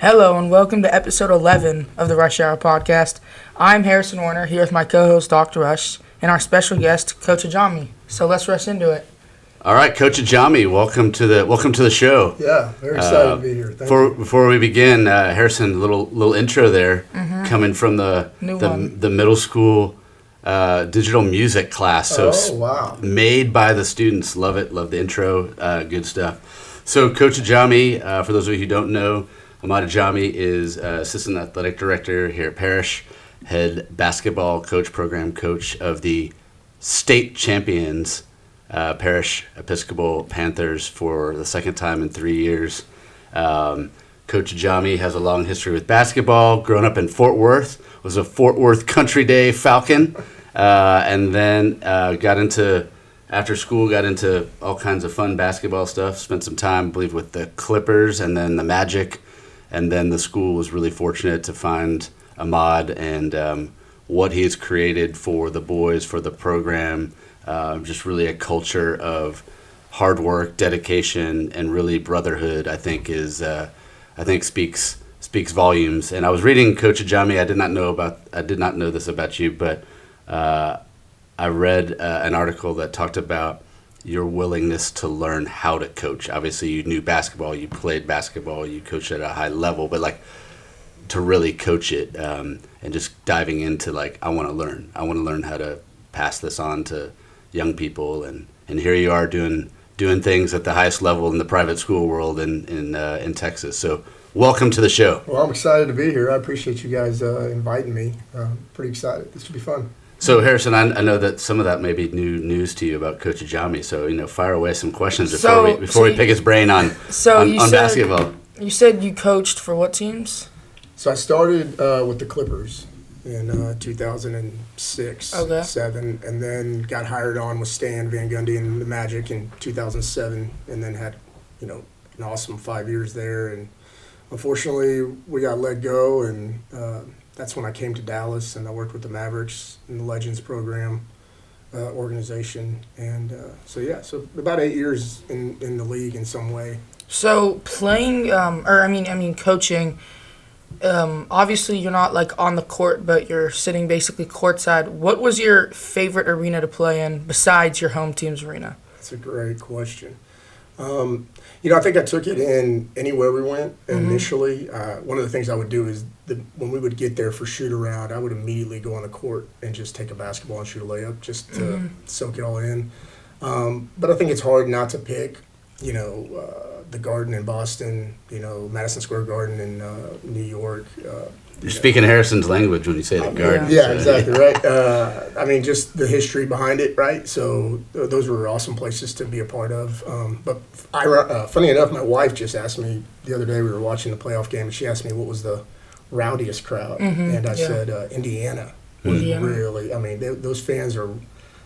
Hello and welcome to episode 11 of the Rush Hour podcast. I'm Harrison Warner here with my co-host Dr. Rush and our special guest Coach Ajami. So let's rush into it. All right, Coach Ajami, welcome to the show. Yeah, very excited to be here. Thank you. Before we begin, Harrison, little intro there, coming from the middle school digital music class. So wow. Made by the students. Love it. Love the intro. Good stuff. So Coach Ajami, for those of you who don't know, Ahmad Ajami is Assistant Athletic Director here at Parrish, head basketball coach, program coach of the state champions Parrish Episcopal Panthers for the second time in 3 years. Coach Ajami has a long history with basketball, grown up in Fort Worth, was a Fort Worth Country Day Falcon, and then after school, got into all kinds of fun basketball stuff, spent some time, I believe, with the Clippers and then the Magic. And then the school was really fortunate to find Ahmad and what he has created for the boys, for the program, just really a culture of hard work, dedication, and really brotherhood. I think speaks volumes. And I was reading Coach Ajami. I did not know this about you, but I read an article that talked about your willingness to learn how to coach. Obviously, you knew basketball, you played basketball, you coached at a high level, but like to really coach it and just diving into I want to learn how to pass this on to young people, and here you are doing things at the highest level in the private school world in Texas. So welcome to the show. Well, I'm excited to be here. I appreciate you guys inviting me. Pretty excited. This should be fun. So Harrison, I know that some of that may be new news to you about Coach Ajami. So fire away some questions before we pick his brain on basketball. You said you coached for what teams? So I started with the Clippers in 2006, 7, and then got hired on with Stan Van Gundy and the Magic in 2007, and then had an awesome 5 years there. And unfortunately, we got let go, and that's when I came to Dallas, and I worked with the Mavericks in the Legends program organization. And so about 8 years in the league in some way. So playing, coaching, obviously you're not on the court, but you're sitting basically courtside. What was your favorite arena to play in besides your home team's arena? That's a great question. I think I took it in anywhere we went initially. One of the things I would do is when we would get there for shoot around, I would immediately go on the court and just take a basketball and shoot a layup just to soak it all in. But I think it's hard not to pick, the Garden in Boston, Madison Square Garden in New York. You're speaking Harrison's language when you say the Garden. Yeah, exactly, right. Just the history behind it, right? So those were awesome places to be a part of. But funny enough, my wife just asked me the other day, we were watching the playoff game, and she asked me what was the rowdiest crowd. And I said Indiana. Really, those fans are...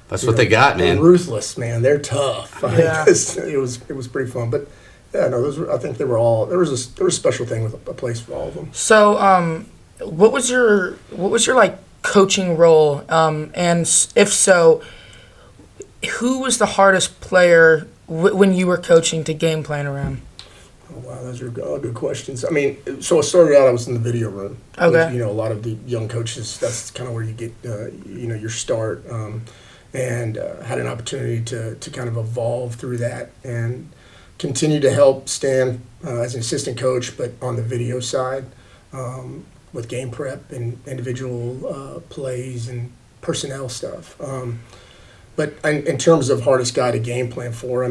That's what they got, man. Ruthless, man. They're tough. Yeah. It was pretty fun. But, yeah, no, I think they were all... There was a special thing with a place for all of them. So, what was your coaching role? And if so, who was the hardest player when you were coaching to game plan around? Oh, wow, those are all good questions. So I started out, I was in the video room. Okay. With, a lot of the young coaches, that's kind of where you get, your start. And had an opportunity to kind of evolve through that and continue to help Stan as an assistant coach, but on the video side. With game prep and individual plays and personnel stuff. But in terms of hardest guy to game plan for,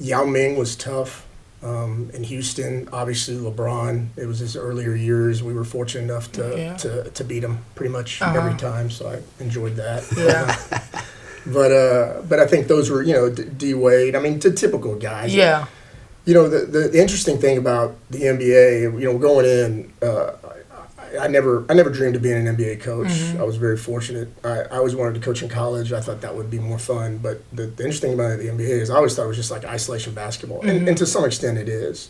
Yao Ming was tough in Houston. Obviously, LeBron, it was his earlier years. We were fortunate enough to beat him pretty much every time, so I enjoyed that. Yeah. But I think those were, D Wade, the typical guys. Yeah. The interesting thing about the NBA, going in, I never dreamed of being an NBA coach. I was very fortunate. I always wanted to coach in college. I thought that would be more fun. But the interesting thing about the NBA is I always thought it was just like isolation basketball. And to some extent it is.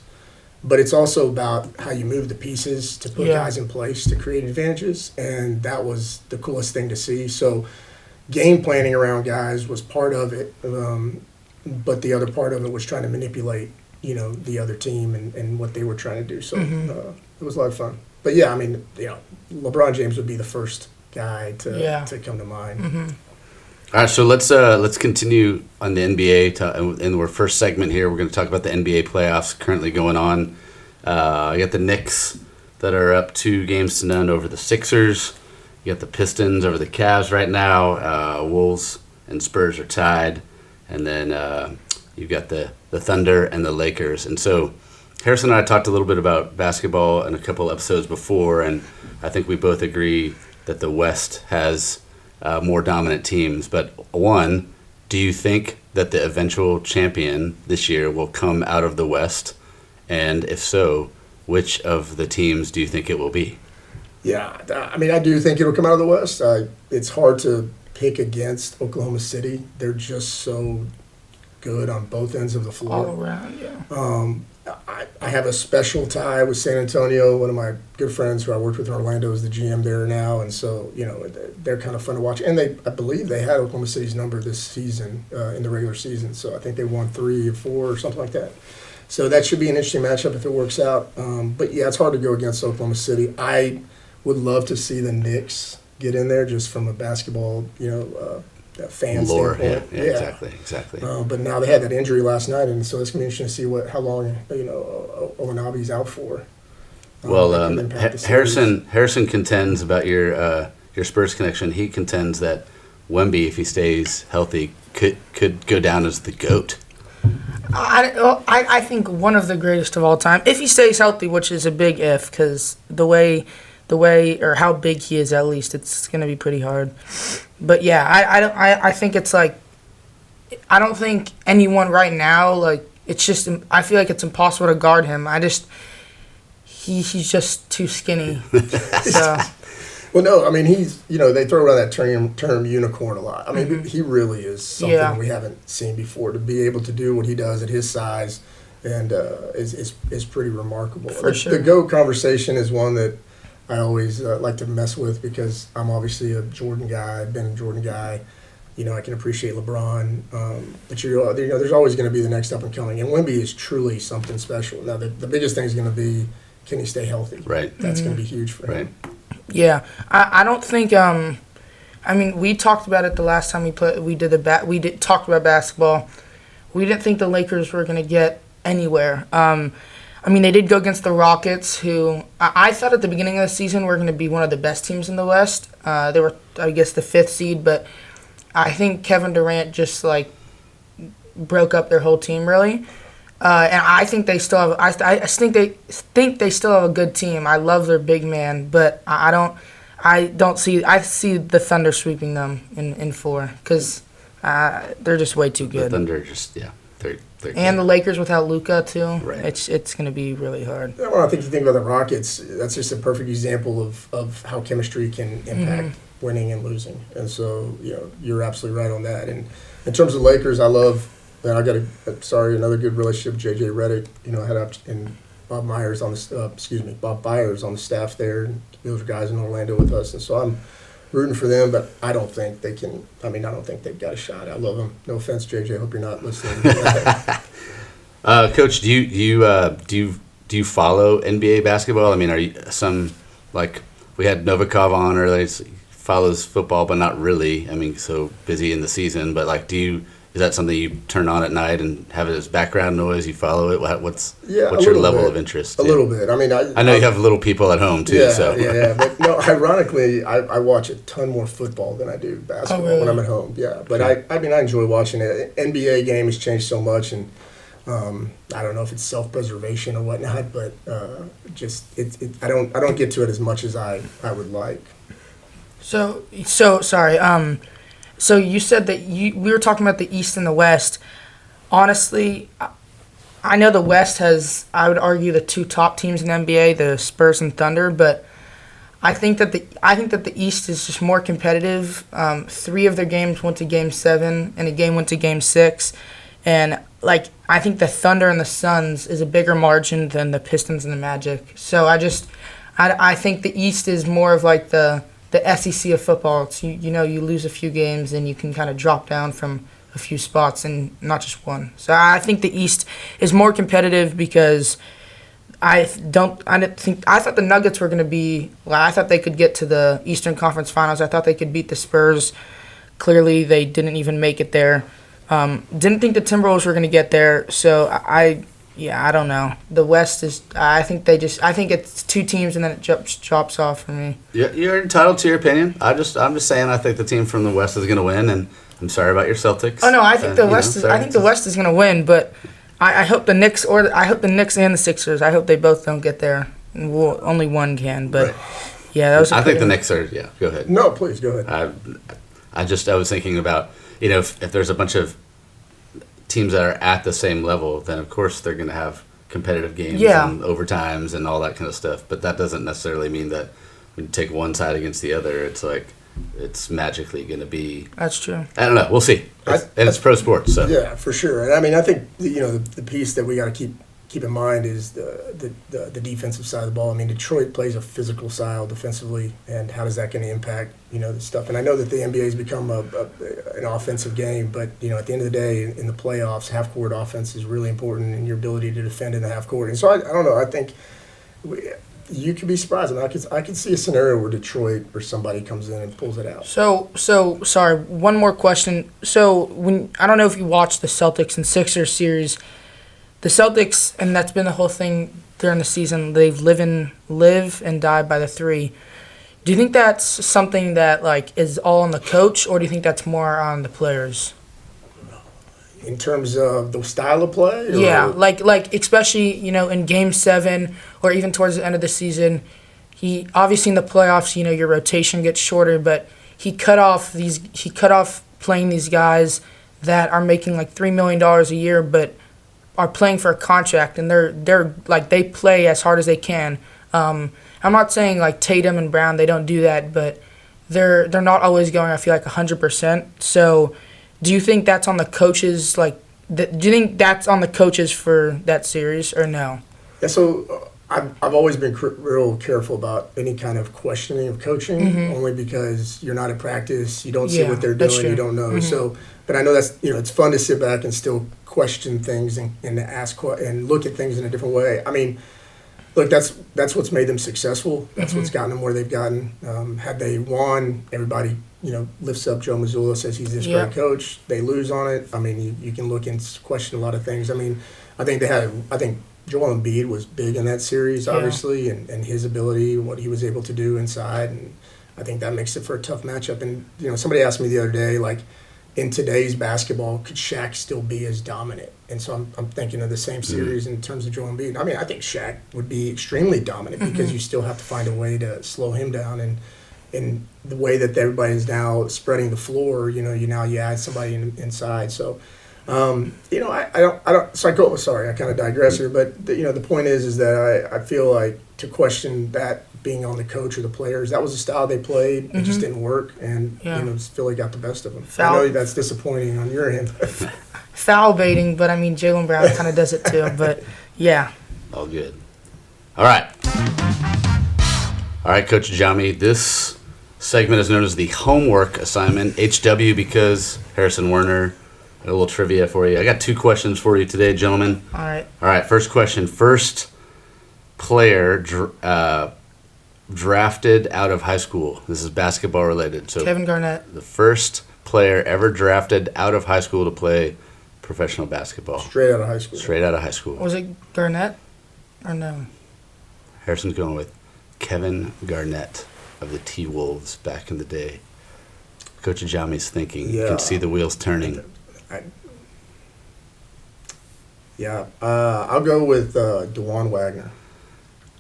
But it's also about how you move the pieces to put guys in place to create advantages. And that was the coolest thing to see. So game planning around guys was part of it. But the other part of it was trying to manipulate the other team and what they were trying to do. So it was a lot of fun. But yeah, I mean, LeBron James would be the first guy to come to mind. Mm-hmm. All right, so let's continue on the NBA. In our first segment here, we're going to talk about the NBA playoffs currently going on. You got the Knicks that are up 2-0 over the Sixers. You got the Pistons over the Cavs right now. Wolves and Spurs are tied. And then you've got the Thunder and the Lakers. And so Harrison and I talked a little bit about basketball in a couple episodes before, and I think we both agree that the West has more dominant teams. But one, do you think that the eventual champion this year will come out of the West? And if so, which of the teams do you think it will be? Yeah, I mean, I do think it'll come out of the West. It's hard to pick against Oklahoma City. They're just so good on both ends of the floor. All around, yeah. I have a special tie with San Antonio. One of my good friends who I worked with in Orlando is the GM there now, and so they're kind of fun to watch. And I believe they had Oklahoma City's number this season in the regular season. So I think they won 3 or 4 or something like that. So that should be an interesting matchup if it works out. But yeah, it's hard to go against Oklahoma City. I would love to see the Knicks get in there just from a basketball, fan Lore, standpoint. yeah, exactly. But now they had that injury last night, and so it's going to be interesting to see how long Owanabi's out for. Harrison contends about your Spurs connection. He contends that Wemby, if he stays healthy, could go down as the GOAT. I think one of the greatest of all time, if he stays healthy, which is a big if, because the way or how big he is, at least it's going to be pretty hard. But yeah, I think it's like, I don't think anyone right now, like, it's just, I feel like it's impossible to guard him. He's just too skinny. So. Well, no, I mean, he's, they throw around that term unicorn a lot. I mean, he really is something we haven't seen before. To be able to do what he does at his size and is pretty remarkable. For sure. The GOAT conversation is one that I always like to mess with because I'm obviously a Jordan guy. I've been a Jordan guy. I can appreciate LeBron. But there's always going to be the next up and coming. And Wemby is truly something special. Now, the biggest thing is going to be, can he stay healthy? Right. That's going to be huge for him. Right. Yeah, I don't think. We talked about it the last time we played. We talked about basketball. We didn't think the Lakers were going to get anywhere. They did go against the Rockets, who I thought at the beginning of the season were going to be one of the best teams in the West. They were, I guess, the 5th seed, but I think Kevin Durant just broke up their whole team really. And I think they still have. I think they still have a good team. I love their big man, but I don't see. I see the Thunder sweeping them in 4 because they're just way too good. The Thunder they're and the Lakers without Luka too. Right. It's going to be really hard. Well, I think you think about the Rockets. That's just a perfect example of how chemistry can impact winning and losing. And so you're absolutely right on that. And in terms of Lakers, I love. And I got another good relationship with J.J. Redick. I had and Bob Byers on the staff there. And those are guys in Orlando with us, and so I'm rooting for them. But I don't think they can. I don't think they've got a shot. I love them. No offense, J.J. Hope you're not listening. Coach, do you follow NBA basketball? Are you we had Novikov on earlier. He follows football, but not really. So busy in the season. But is that something you turn on at night and have it as background noise? You follow it? What's your level of interest? A little bit. I know you have little people at home too. Yeah. But no, ironically, I watch a ton more football than I do basketball when I'm at home. Yeah, but I enjoy watching it. NBA game has changed so much, and I don't know if it's self-preservation or whatnot, but I don't get to it as much as I would like. So sorry. So you said that we were talking about the East and the West. Honestly, I know the West has, I would argue, the 2 top teams in the NBA, the Spurs and Thunder, but I think that the East is just more competitive. 3 of their games went to Game 7, and a game went to Game 6. And I think the Thunder and the Suns is a bigger margin than the Pistons and the Magic. So I think the East is more of the SEC of football. It's, you lose a few games and you can kind of drop down from a few spots and not just one. So I think the East is more competitive because I thought the Nuggets were going to be. Well, I thought they could get to the Eastern Conference Finals. I thought they could beat the Spurs. Clearly, they didn't even make it there. Didn't think the Timberwolves were going to get there. So I don't know. The West is. I think it's two teams and then it chops off for me. Yeah, you're entitled to your opinion. I'm just saying I think the team from the West is going to win, and I'm sorry about your Celtics. Oh no, I think the West is. I think the West is going to win, but. I hope the Knicks and the Sixers. I hope they both don't get there. Only one can, but right. Yeah, that was. I think the Knicks are. Yeah, go ahead. No, please go ahead. I was thinking about if there's a bunch of teams that are at the same level, then of course they're going to have competitive games and overtimes and all that kind of stuff. But that doesn't necessarily mean that when you take one side against the other, it's like. It's magically going to be. That's true. I don't know. We'll see. And it's pro sports, so. Yeah, for sure. And I mean, I think the piece that we got to keep in mind is the defensive side of the ball. I mean, Detroit plays a physical style defensively, and how is that going to impact the stuff? And I know that the NBA has become an offensive game, but at the end of the day, in the playoffs, half court offense is really important, and your ability to defend in the half court. And so I don't know. I think. You could be surprised. I mean, I could see a scenario where Detroit or somebody comes in and pulls it out. So sorry. One more question. So I don't know if you watched the Celtics and Sixers series, the Celtics, and that's been the whole thing during the season. They've live and die by the three. Do you think that's something that is all on the coach, or do you think that's more on the players? In terms of the style of play? Or? Yeah, like especially, in Game 7 or even towards the end of the season, he obviously in the playoffs, your rotation gets shorter, but he cut off playing these guys that are making like $3 million a year but are playing for a contract, and they're like they play as hard as they can. I'm not saying like Tatum and Brown, they don't do that, but they're not always going, I feel like 100%. So do you think that's on the coaches? Do you think that's on the coaches for that series or no? Yeah. So I've always been real careful about any kind of questioning of coaching, only because you're not at practice, you don't see what they're doing, you don't know. Mm-hmm. So, but I know that's it's fun to sit back and still question things and ask and look at things in a different way. I mean, look, that's what's made them successful. That's what's gotten them where they've gotten. Had they won, everybody lifts up Joe Mazzulla, says he's this great coach. They lose on it. I mean, you can look and question a lot of things. I mean, I think Joel Embiid was big in that series, obviously, and his ability, what he was able to do inside, and I think that makes it for a tough matchup. And somebody asked me the other day, in today's basketball, could Shaq still be as dominant? And so I'm thinking of the same series in terms of Joel Embiid. I mean, I think Shaq would be extremely dominant because you still have to find a way to slow him down, and in the way that everybody is now spreading the floor, you add somebody inside. So. I don't. So sorry, I kind of digress here, but the point is that I feel like to question that being on the coach or the players, that was the style they played. It just didn't work, and Philly got the best of them. I know that's disappointing on your end. Foul baiting, but I mean Jaylen Brown kind of does it too. But yeah, all good. All right, Coach Ajami. This segment is known as the homework assignment, HW, because Harrison Werner. A little trivia for you. I got 2 questions for you today, gentlemen. All right. First question. First player drafted out of high school. This is basketball related. So Kevin Garnett. The first player ever drafted out of high school to play professional basketball. Straight out of high school. Was it Garnett or no? Harrison's going with Kevin Garnett of the T-Wolves back in the day. Coach Ajami's thinking. You can see the wheels turning. I'll go with DeJuan Wagner.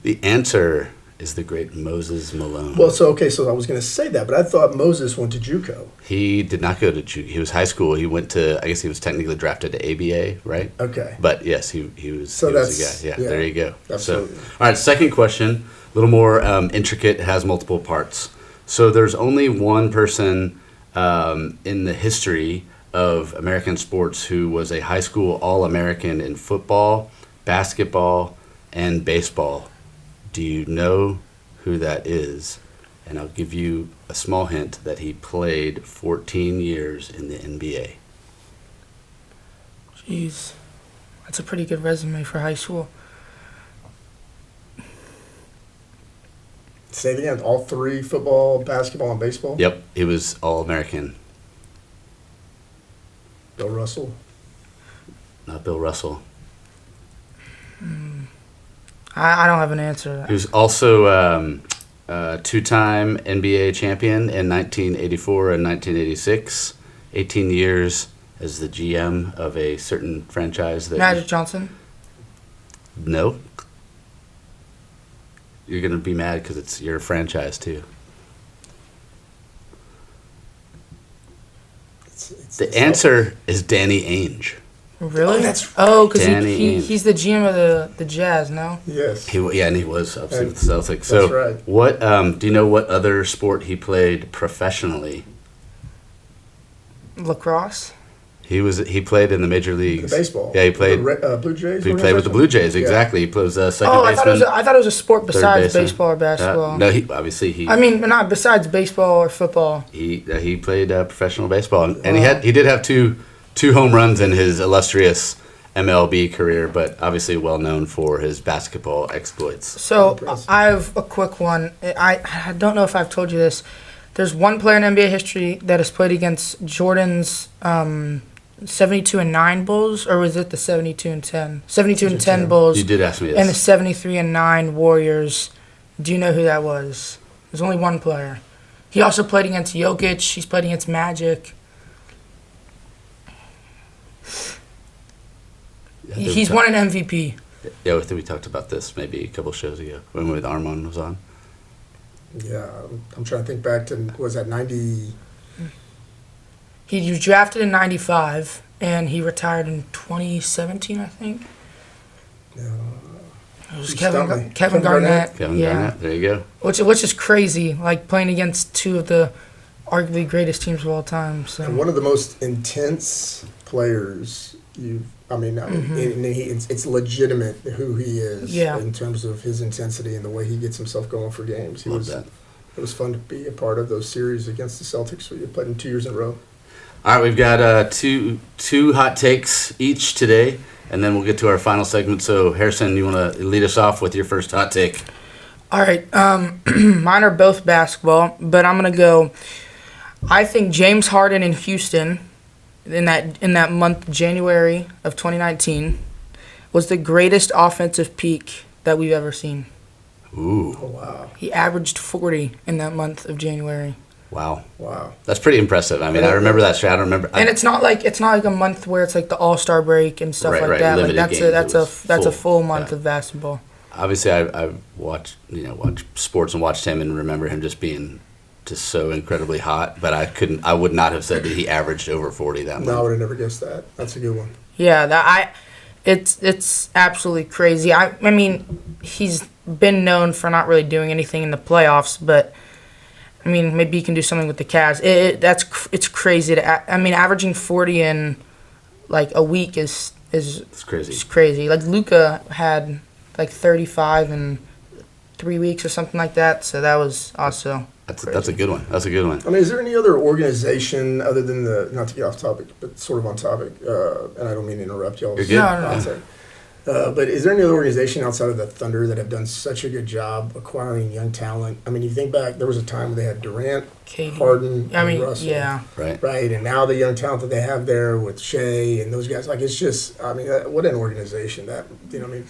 The answer is the great Moses Malone. Well, so I was going to say that, but I thought Moses went to JUCO. He did not go to JUCO. He was high school. He went to, I guess he was technically drafted to ABA, right? Okay. But yes, he was. So he that's was a guy. Yeah, there you go. Absolutely. So, all right, second question, a little more intricate. It has multiple parts. So there's only one person in the history of American sports who was a high school All-American in football, basketball, and baseball. Do you know who that is? And I'll give you a small hint that he played 14 years in the NBA. Jeez. That's a pretty good resume for high school. Say it again. All three: football, basketball, and baseball. Yep, he was All-American. Bill Russell. Not Bill Russell. I don't have an answer to that. He was also a two-time NBA champion in 1984 and 1986. 18 years as the GM of a certain franchise. Magic Johnson? No. You're going to be mad because it's your franchise, too. The answer is Danny Ainge. Really? Oh, that's because Danny Ainge. he's the GM of the Jazz, no? Yes. And he was obviously with the Celtics. That's So, right. what do you know? What other sport he played professionally? Lacrosse? He played in the major leagues. Baseball. Yeah, he played. Blue Jays. He played with the Blue Jays. Exactly. He plays second I baseman. thought it was a sport besides baseman. baseball or basketball. No, he. I mean, not besides baseball or football. He played professional baseball, and he did have two home runs in his illustrious MLB career, but obviously well known for his basketball exploits. So I have a quick one. I don't know if I've told you this. There's one player in NBA history that has played against Jordan's 72-9 Bulls, or was it the 72-10? 72-10 Bulls. You did ask me this. And the 73-9 Warriors. Do you know who that was? There's only one player. He also played against Jokic. He's played against Magic. He's won an MVP. Yeah, I think we talked about this maybe a couple shows ago when Armand was on. Yeah, I'm trying to think back to, was that 90? He was drafted in 95, and he retired in 2017, I think. No. It was Kevin Kevin Kevin Garnett. Kevin Garnett, there you go. Which is crazy, like playing against two of the arguably greatest teams of all time. So And one of the most intense players it's legitimate who he is in terms of his intensity and the way he gets himself going for games. It was fun to be a part of those series against the Celtics. We played in 2 years in a row. All right, we've got two hot takes each today, and then we'll get to our final segment. So, Harrison, you want to lead us off with your first hot take? All right, mine are both basketball, but I'm gonna go. I think James Harden in Houston, in that month, January of 2019, was the greatest offensive peak that we've ever seen. Ooh. Oh, wow. He averaged 40 in that month of January. Wow. Wow. That's pretty impressive. I mean, I remember that shot. I remember. And it's not like a month where it's like the All-Star break and stuff like that. Limited Like that's a full month of basketball. Obviously, I watched sports and watched him and remember him just being just so incredibly hot. But I would not have said that he averaged over 40 that month. No, I would have never guessed that. That's a good one. Yeah, it's absolutely crazy. I mean, he's been known for not really doing anything in the playoffs, but I mean, maybe he can do something with the Cavs. It's crazy averaging 40 in like a week is it's crazy. It's crazy. Like Luka had like 35 in 3 weeks or something like that. So that was also that's a good one. That's a good one. I mean, is there any other organization other than not to get off topic, but sort of on topic, and I don't mean to interrupt y'all. You're good. No. But is there any other organization outside of the Thunder that have done such a good job acquiring young talent? I mean, you think back, there was a time where they had Durant, KD. Harden, and Russell. Yeah. Right, and now the young talent that they have there with Shea and those guys, like it's just, I mean, what an organization that, you know what I mean?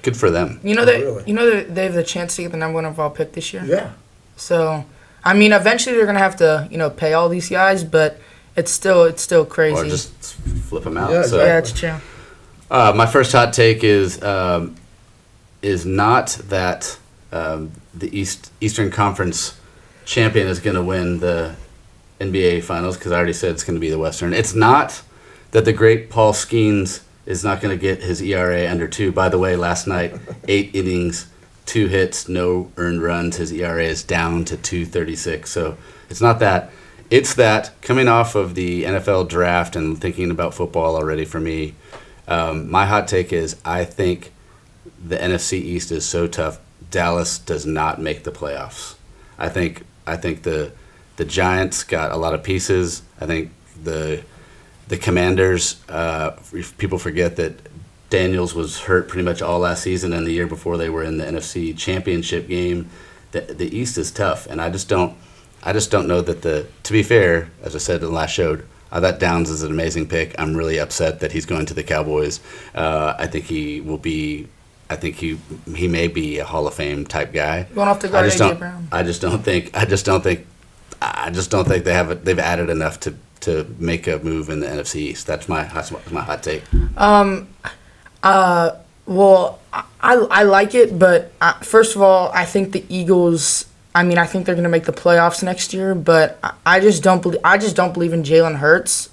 Good for them. They have the chance to get the number one overall pick this year. Yeah. So, I mean, eventually they're gonna have to, pay all these guys, but it's still crazy. Or just flip them out. Yeah, so. Yeah, it's true. My first hot take is not that the Eastern Conference champion is going to win the NBA Finals, because I already said it's going to be the Western. It's not that the great Paul Skeens is not going to get his ERA under 2. By the way, last night, 8 innings, 2 hits, no earned runs. His ERA is down to 2.36. So it's not that. It's that coming off of the NFL draft and thinking about football already for me, my hot take is I think the NFC East is so tough. Dallas does not make the playoffs. I think the Giants got a lot of pieces. I think the the Commanders, people forget that Daniels was hurt pretty much all last season, and the year before they were in the NFC Championship game. The East is tough, and I just don't know that to be fair, as I said in the last show, I thought Downs is an amazing pick. I'm really upset that he's going to the Cowboys. I think he will be. I think he may be a Hall of Fame type guy. Going off to guard AJ Brown. I just don't think they've added enough to make a move in the NFC East. That's my hot take. Well, I like it, but first of all, I think the Eagles. I mean, I think they're going to make the playoffs next year, but I just don't believe in Jalen Hurts.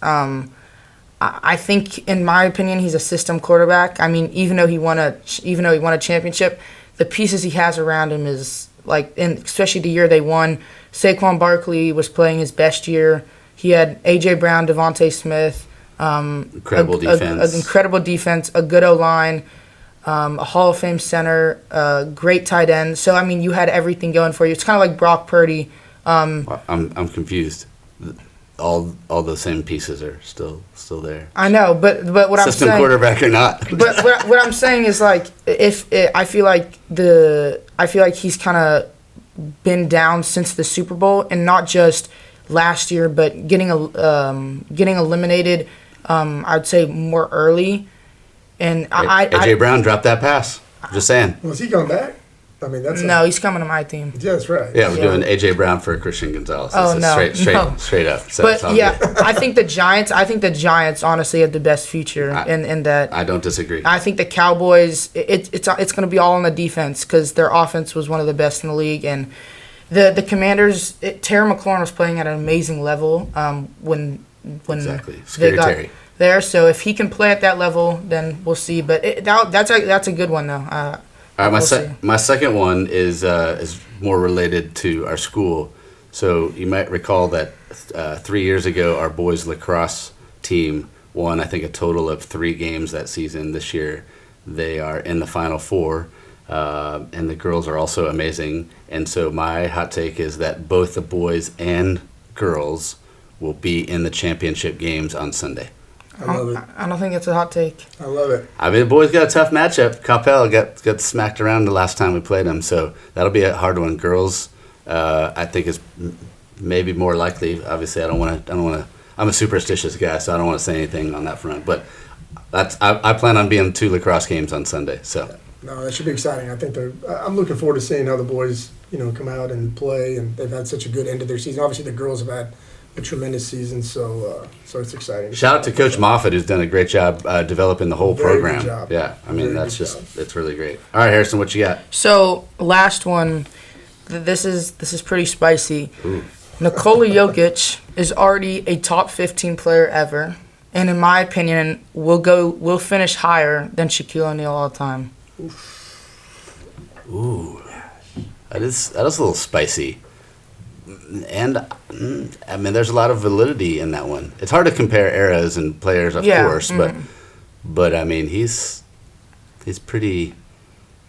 I think, in my opinion, he's a system quarterback. I mean, even though he won a championship, the pieces he has around him is like, and especially the year they won, Saquon Barkley was playing his best year. He had AJ Brown, Devontae Smith, incredible defense, a good O-line, a Hall of Fame center, great tight end. So I mean, you had everything going for you. It's kind of like Brock Purdy. I'm confused. All the same pieces are still there. I know, but what I'm saying, system quarterback or not. But what I'm saying is, like, I feel like he's kind of been down since the Super Bowl, and not just last year, but getting eliminated. I'd say more early. And AJ Brown dropped that pass. Just saying. Was he coming back? I mean, he's coming to my team. Yeah, that's right. Yeah, we're doing AJ Brown for Christian Gonzalez. Straight up. So but yeah, I think the Giants honestly have the best future in that. I don't disagree. I think the Cowboys, it's going to be all on the defense, because their offense was one of the best in the league, and the Commanders. Terry McLaurin was playing at an amazing level when exactly. they got Terry there. So if he can play at that level, then we'll see. But that's a good one though. All right, my second one is more related to our school. So you might recall that 3 years ago, our boys lacrosse team won, I think, a total of 3 games that season. This year, they are in the Final Four, and the girls are also amazing. And so my hot take is that both the boys and girls will be in the championship games on Sunday. I love it. I don't think it's a hot take. I love it. I mean, the boys got a tough matchup. Capel got smacked around the last time we played them, so that'll be a hard one. Girls, I think is maybe more likely. Obviously, I don't want to. I'm a superstitious guy, so I don't want to say anything on that front. But I plan on being 2 lacrosse games on Sunday. So no, that should be exciting. I think I'm looking forward to seeing how the boys, come out and play, and they've had such a good end of their season. Obviously, the girls have had a tremendous season, so it's exciting. Shout out to Coach Moffitt, who's done a great job developing the whole program. Good job. Yeah, I mean, it's really great. All right, Harrison, what you got? So last one, this is pretty spicy. Ooh. Nikola Jokic is already a top 15 player ever, and in my opinion, will finish higher than Shaquille O'Neal all time. Ooh, that is a little spicy. And I mean, there's a lot of validity in that one. It's hard to compare eras and players, of course, but I mean, he's pretty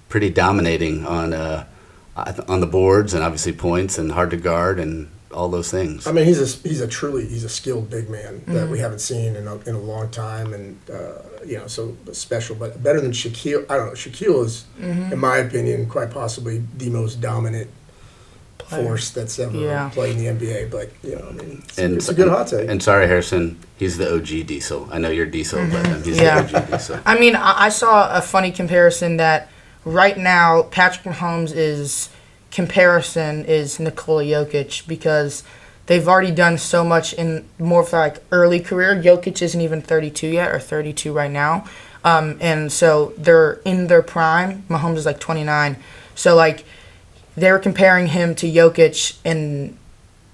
dominating on the boards, and obviously points, and hard to guard and all those things. I mean, he's a skilled big man that we haven't seen in a long time, and so special, but better than Shaquille. I don't know. Shaquille is, in my opinion, quite possibly the most dominant force that's ever played in the NBA, but I mean, it's a good hot take. And sorry, Harrison, he's the OG Diesel. I know you're Diesel, but he's the OG Diesel. I mean, I saw a funny comparison that right now Patrick Mahomes' comparison is Nikola Jokic, because they've already done so much in more of like early career. Jokic isn't even 32 yet, or 32 right now, and so they're in their prime. Mahomes is like 29, so like. They were comparing him to Jokic and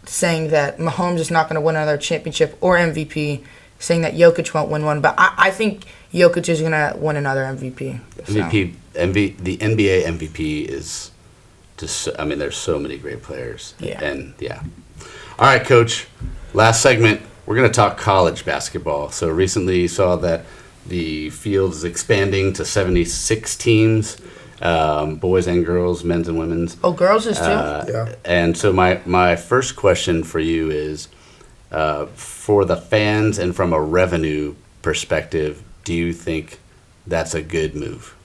saying that Mahomes is not going to win another championship or MVP, saying that Jokic won't win one. But I think Jokic is going to win another MVP. The NBA MVP is just, I mean, there's so many great players. Yeah. And, All right, Coach, last segment, we're going to talk college basketball. So recently you saw that the field is expanding to 76 teams. Boys and girls, men's and women's. Oh, girls is too? And so my first question for you is, For the fans and from a revenue perspective, do you think that's a good move?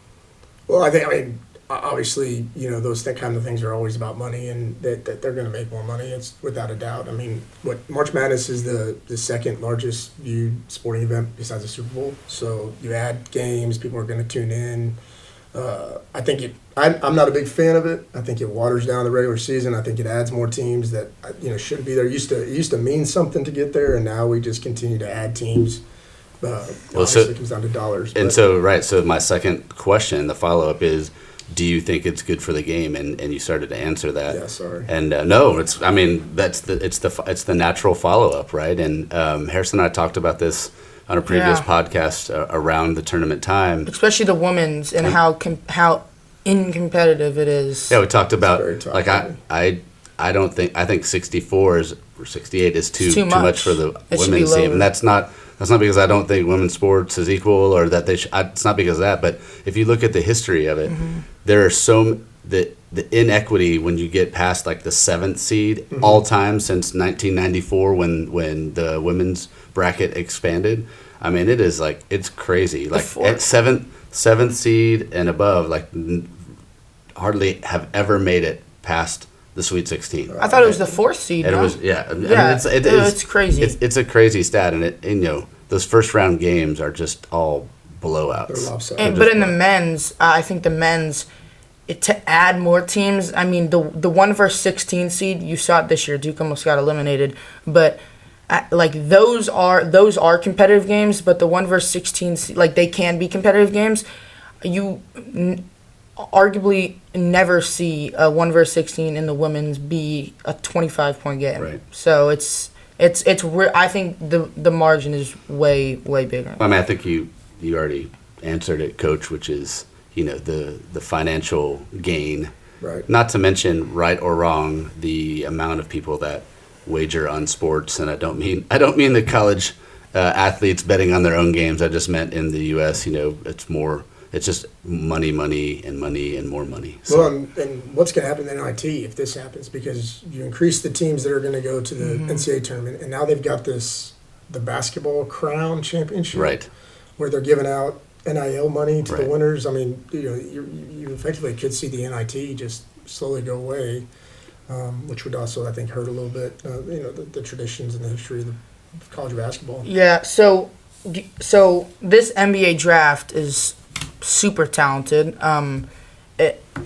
Well, I mean, obviously, those kind of things are always about money, and that they're going to make more money. It's without a doubt. I mean, March Madness is the second largest viewed sporting event besides the Super Bowl. So you add games, people are going to tune in. I think I'm not a big fan of it. I think it waters down the regular season. I think it adds more teams that shouldn't be there. It used to mean something to get there, and now we just continue to add teams. Obviously, it comes down to dollars. And so my second question, the follow up is, do you think it's good for the game? And you started to answer that. Yeah, sorry. And no, it's the natural follow up, right? And Harrison and I talked about this on a previous podcast around the tournament time, especially the women's and how uncompetitive it is. Yeah, we talked about I think 64 is or 68 is too much for the women's team, and that's not because I don't think women's sports is equal or that it's not because of that. But if you look at the history of it, there are the inequity when you get past like the 7th seed all time since 1994 when the women's bracket expanded. I mean, it is like, it's crazy. Like at 7th seed and above, like hardly have ever made it past the Sweet 16. I thought it was the 4th seed. And no? it was, yeah. I mean, it's crazy. It's a crazy stat, and those first round games are just all blowouts. But in the men's, I think the men's, to add more teams, I mean, the 1 versus 16 seed, you saw it this year. Duke almost got eliminated. But, those are competitive games, but the 1 versus 16 seed, they can be competitive games. You arguably never see a 1 versus 16 in the women's be a 25-point game. Right. So I think the margin is way bigger. I mean, I think you already answered it, Coach, which is the financial gain. Right. Not to mention, right or wrong, the amount of people that wager on sports, and I don't mean the college athletes betting on their own games. I just meant in the U.S. It's just money, and more money. So. Well, and what's going to happen in NIT if this happens? Because you increase the teams that are going to go to the NCAA tournament, and now they've got the basketball crown championship, right, where they're giving out NIL money to the winners. I mean, you effectively could see the NIT just slowly go away, which would also, I think, hurt a little bit. The traditions and the history of the college basketball. Yeah. So this NBA draft is super talented.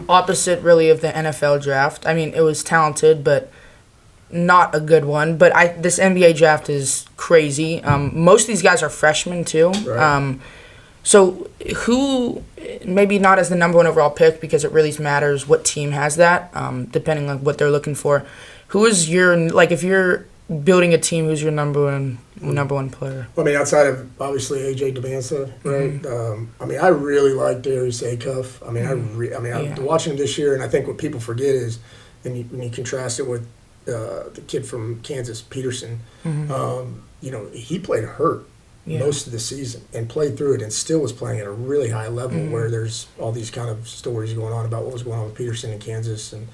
Opposite really of the NFL draft. I mean, it was talented, but not a good one. But this NBA draft is crazy. Most of these guys are freshmen too. Right. So who, maybe not as the number 1 overall pick because it really matters what team has that, depending on what they're looking for. Who is your, if you're building a team, who's your number one player? Well, I mean, outside of obviously AJ Debanza, right? I mean, I really like Darius Acuff. I mean, watching him this year, and I think what people forget is, when you contrast it with the kid from Kansas, Peterson, he played hurt most of the season and played through it, and still was playing at a really high level. Where there's all these kind of stories going on about what was going on with Peterson in Kansas, and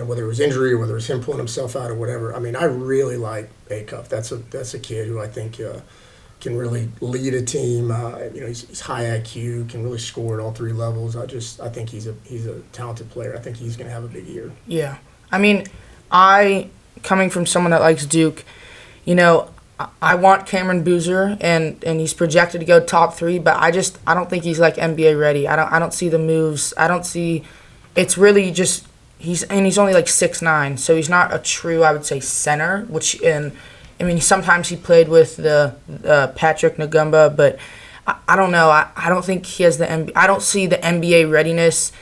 whether it was injury or whether it was him pulling himself out or whatever. I mean, I really like Acuff. That's a kid who I think can really lead a team. He's high IQ, can really score at all 3 levels. I think he's a talented player. I think he's going to have a big year. Yeah. I mean, coming from someone that likes Duke, I want Cameron Boozer, and he's projected to go top 3, but I don't think he's NBA ready. I don't see the moves. I don't see. It's really just. He's only 6'9", so he's not a true, I would say, center. Sometimes he played with the Patrick Ngumba, but I don't know. I don't think he has I don't see the NBA readiness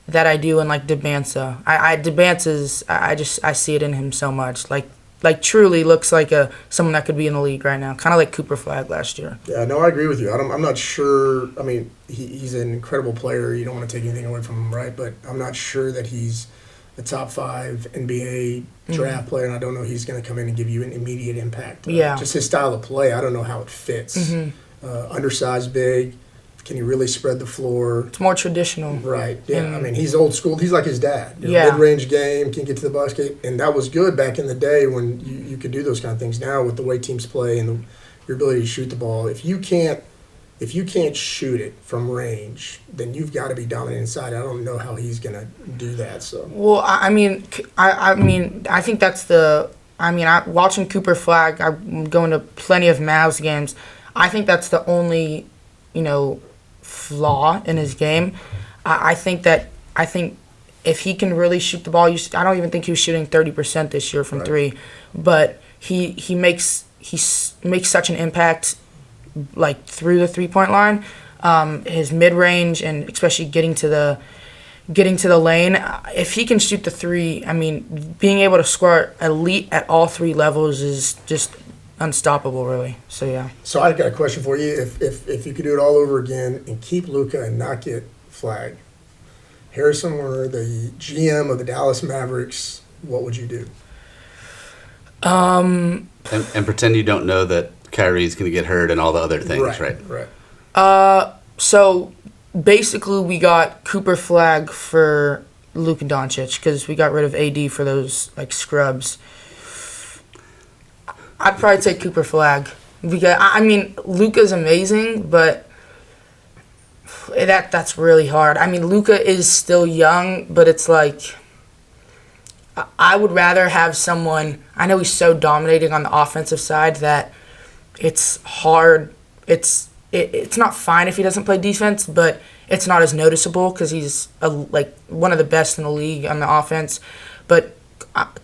that I do in Debanza. Debanza's I see it in him so much. Truly looks like someone that could be in the league right now, kind of like Cooper Flagg last year. Yeah, no, I agree with you. I'm not sure. I mean, he's an incredible player. You don't want to take anything away from him, right? But I'm not sure that he's a top 5 NBA draft player, and I don't know he's going to come in and give you an immediate impact. Just his style of play, I don't know how it fits. Undersized, big, Can he really spread the floor? It's more traditional. Right. Yeah. I mean, he's old school. He's like his dad. Mid-range game, can get to the basket, and that was good back in the day when you could do those kind of things. Now with the way teams play and your ability to shoot the ball, if you can't shoot it from range, then you've got to be dominant inside. I don't know how he's going to do that. So. Well, I think that's the. Watching Cooper Flag, I'm going to plenty of Mavs games. I think that's the only, flaw in his game. I think if he can really shoot the ball, I don't even think he was shooting 30% this year from three, but he makes such an impact, like through the 3-point line. His mid range and especially getting to the lane. If he can shoot the three, being able to score elite at all three levels is just unstoppable, really. So yeah. So I got a question for you. If you could do it all over again and keep Luka and not get Flag, Harrison were the GM of the Dallas Mavericks, what would you do? And pretend you don't know that Kyrie's going to get hurt and all the other things, right? Right. So basically, we got Cooper Flag for Luka Doncic because we got rid of AD for those scrubs. I'd probably take Cooper Flag because Luka's amazing, but that's really hard. Luka is still young, but it's like I would rather have someone. I know he's so dominating on the offensive side that it's hard. It's not fine if he doesn't play defense, but it's not as noticeable because he's one of the best in the league on the offense. But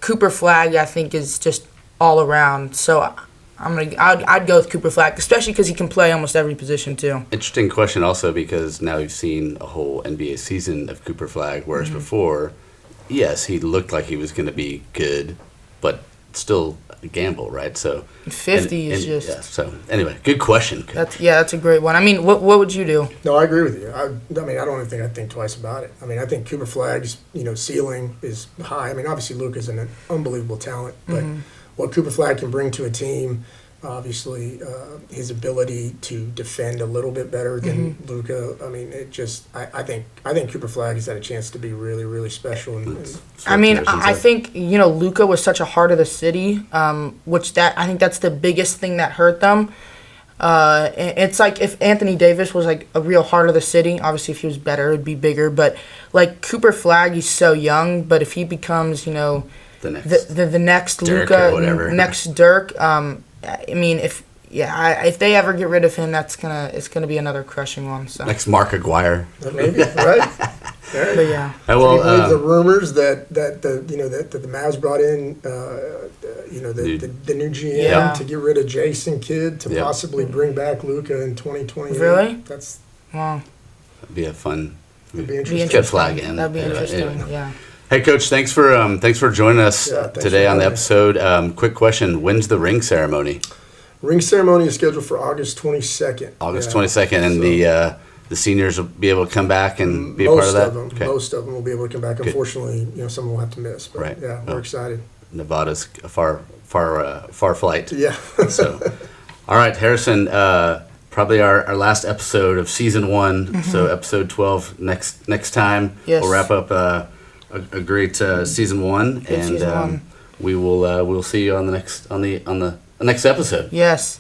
Cooper Flag, I think, is just all around. So I'd go with Cooper Flag, especially because he can play almost every position too. Interesting question also because now we've seen a whole NBA season of Cooper Flag, whereas before, yes, he looked like he was going to be good, but still a gamble, right? So 50 is just. Yeah, so anyway, good question. That's a great one. What would you do? No, I agree with you. I don't even think I'd think twice about it. I think Cooper Flag's ceiling is high. Obviously Luka's an unbelievable talent, but what Cooper Flag can bring to a team, obviously his ability to defend a little bit better than Luka. I think Cooper Flag has had a chance to be really, really special. I think Luka was such a heart of the city, which I think that's the biggest thing that hurt them. It's like if Anthony Davis was like a real heart of the city. Obviously, if he was better, it'd be bigger. But like Cooper Flag, he's so young. But if he becomes, the next Luka, next Dirk. If they ever get rid of him, it's gonna be another crushing one. So next Mark Aguirre, maybe right. But yeah. Well, the rumors that the Mavs brought in, the new GM to get rid of Jason Kidd to possibly bring back Luka in 2028. Really? That'd be a fun. That'd be interesting. Get Flag in. That'd be interesting. Yeah. Hey, Coach, thanks for joining us today on the episode. Quick question: when's the ring ceremony? Ring ceremony is scheduled for August 22nd. August 22nd, and the seniors will be able to come back and be a part of that? Most of them will be able to come back. Good. Unfortunately, some will have to miss. But right. Yeah, we're excited. Nevada's a far flight. Yeah. So, all right, Harrison, probably our last episode of season 1. So episode 12 next time. Yes. We'll wrap up a great season 1, and season 1. We'll see you on the next episode. Yes.